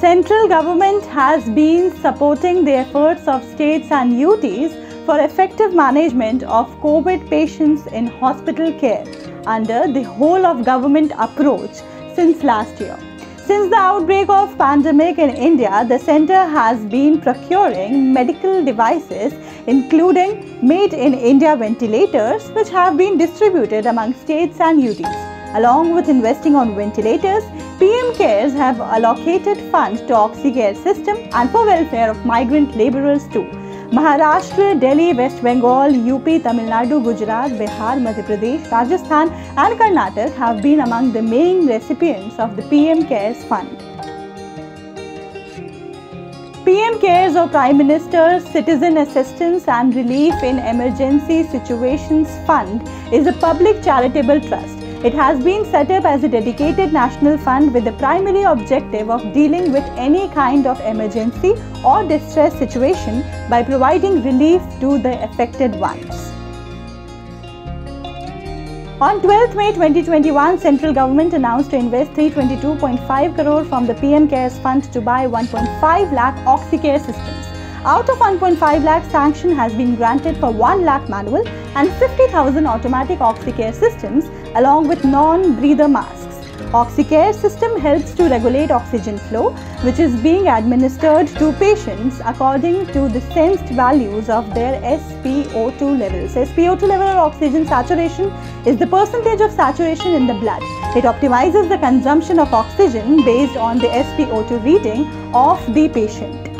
Central government has been supporting the efforts of states and UTs for effective management of COVID patients in hospital care under the whole of government approach since last year. Since the outbreak of pandemic in India, the center has been procuring medical devices including made in India ventilators which have been distributed among states and UTs. Along with investing on ventilators, PM CARES have allocated funds to OxyCare system and for welfare of migrant labourers too. Maharashtra, Delhi, West Bengal, UP, Tamil Nadu, Gujarat, Bihar, Madhya Pradesh, Rajasthan and Karnataka have been among the main recipients of the PM CARES fund. PM CARES or Prime Minister's Citizen Assistance and Relief in Emergency Situations Fund is a public charitable trust. It has been set up as a dedicated national fund with the primary objective of dealing with any kind of emergency or distress situation by providing relief to the affected ones. On 12th May 2021, central government announced to invest 322.5 crore from the PM CARES fund to buy 1.5 lakh OxyCare systems. Out of 1.5 lakh, sanction has been granted for 1 lakh manual and 50,000 automatic OxyCare systems along with non-breather masks. OxyCare system helps to regulate oxygen flow, which is being administered to patients according to the sensed values of their SpO2 levels. SpO2 level or oxygen saturation is the percentage of saturation in the blood. It optimizes the consumption of oxygen based on the SpO2 reading of the patient.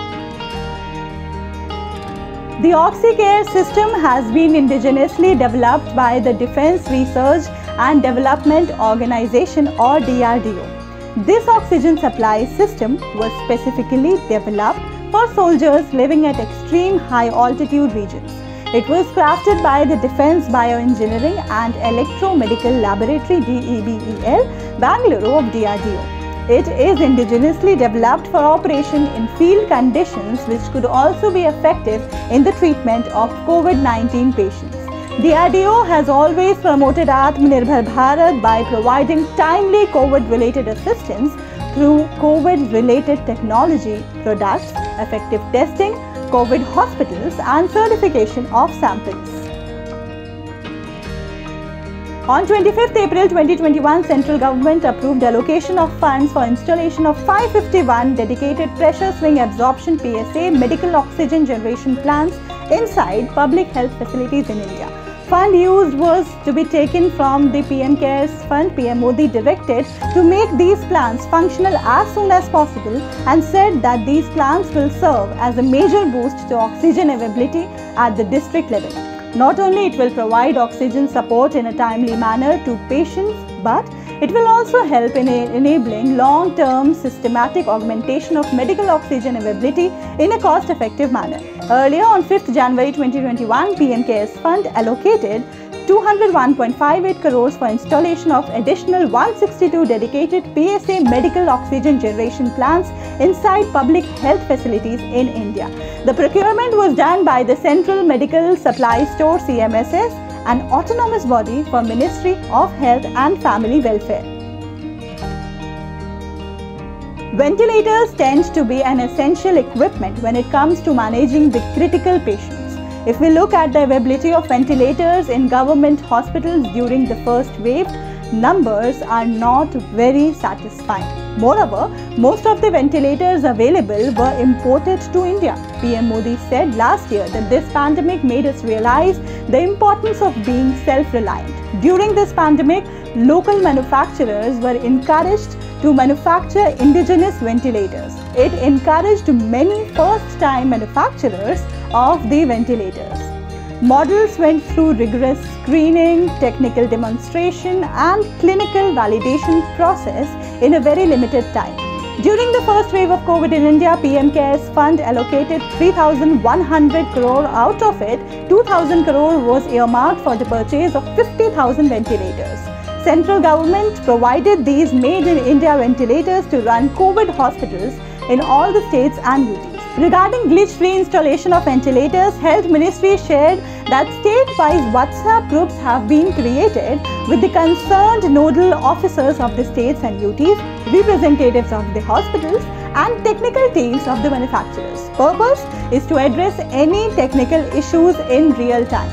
The OxyCare system has been indigenously developed by the Defence Research and Development Organization or DRDO. This oxygen supply system was specifically developed for soldiers living at extreme high altitude regions. It was crafted by the Defence Bioengineering and Electromedical Laboratory DEBEL, Bangalore of DRDO. It is indigenously developed for operation in field conditions which could also be effective in the treatment of COVID-19 patients. DRDO has always promoted Atmanirbhar Bharat by providing timely COVID-related assistance through COVID-related technology, products, effective testing, COVID hospitals and certification of samples. On 25th April 2021, central government approved allocation of funds for installation of 551 dedicated pressure swing absorption PSA medical oxygen generation plants inside public health facilities in India. Fund used was to be taken from the PM CARES fund. PM Modi directed to make these plants functional as soon as possible and said that these plants will serve as a major boost to oxygen availability at the district level. Not only it will provide oxygen support in a timely manner to patients, but it will also help in enabling long-term systematic augmentation of medical oxygen availability in a cost-effective manner. Earlier on 5th January 2021, PM CARES Fund allocated 201.58 crores for installation of additional 162 dedicated PSA medical oxygen generation plants inside public health facilities in India. The procurement was done by the Central Medical Supply Store CMSS, an autonomous body for Ministry of Health and Family Welfare. Ventilators tend to be an essential equipment when it comes to managing the critical patients. If we look at the availability of ventilators in government hospitals during the first wave, numbers are not very satisfying. Moreover, most of the ventilators available were imported to India. PM Modi said last year that this pandemic made us realize the importance of being self-reliant. During this pandemic, local manufacturers were encouraged to manufacture indigenous ventilators. It encouraged many first-time manufacturers of the ventilators. Models went through rigorous screening, technical demonstration and clinical validation process in a very limited time. During the first wave of COVID in India, PM CARES Fund allocated 3,100 crore. Out of it, 2,000 crore was earmarked for the purchase of 50,000 ventilators. Central government provided these made in India ventilators to run COVID hospitals in all the states and UTs. Regarding glitch-free installation of ventilators, Health Ministry shared that state-wise WhatsApp groups have been created with the concerned nodal officers of the states and UTs, representatives of the hospitals and technical teams of the manufacturers. Purpose is to address any technical issues in real time.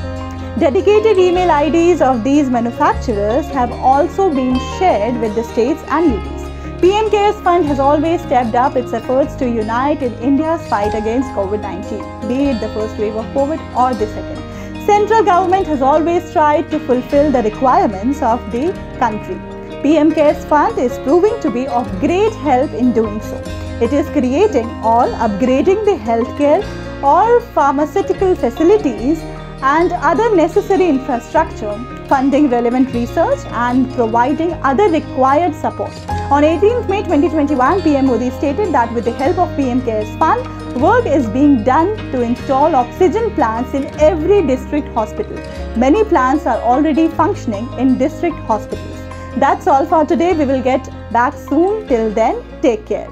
Dedicated email IDs of these manufacturers have also been shared with the states and UTs. PM CARES Fund has always stepped up its efforts to unite in India's fight against COVID-19, be it the first wave of COVID or the second. Central government has always tried to fulfill the requirements of the country. PM CARES Fund is proving to be of great help in doing so. It is creating or upgrading the healthcare or pharmaceutical facilities and other necessary infrastructure, funding relevant research and providing other required support. On 18th May 2021, PM Modi stated that with the help of PM CARES Fund, work is being done to install oxygen plants in every district hospital. Many plants are already functioning in district hospitals. That's all for today. We will get back soon. Till then, take care.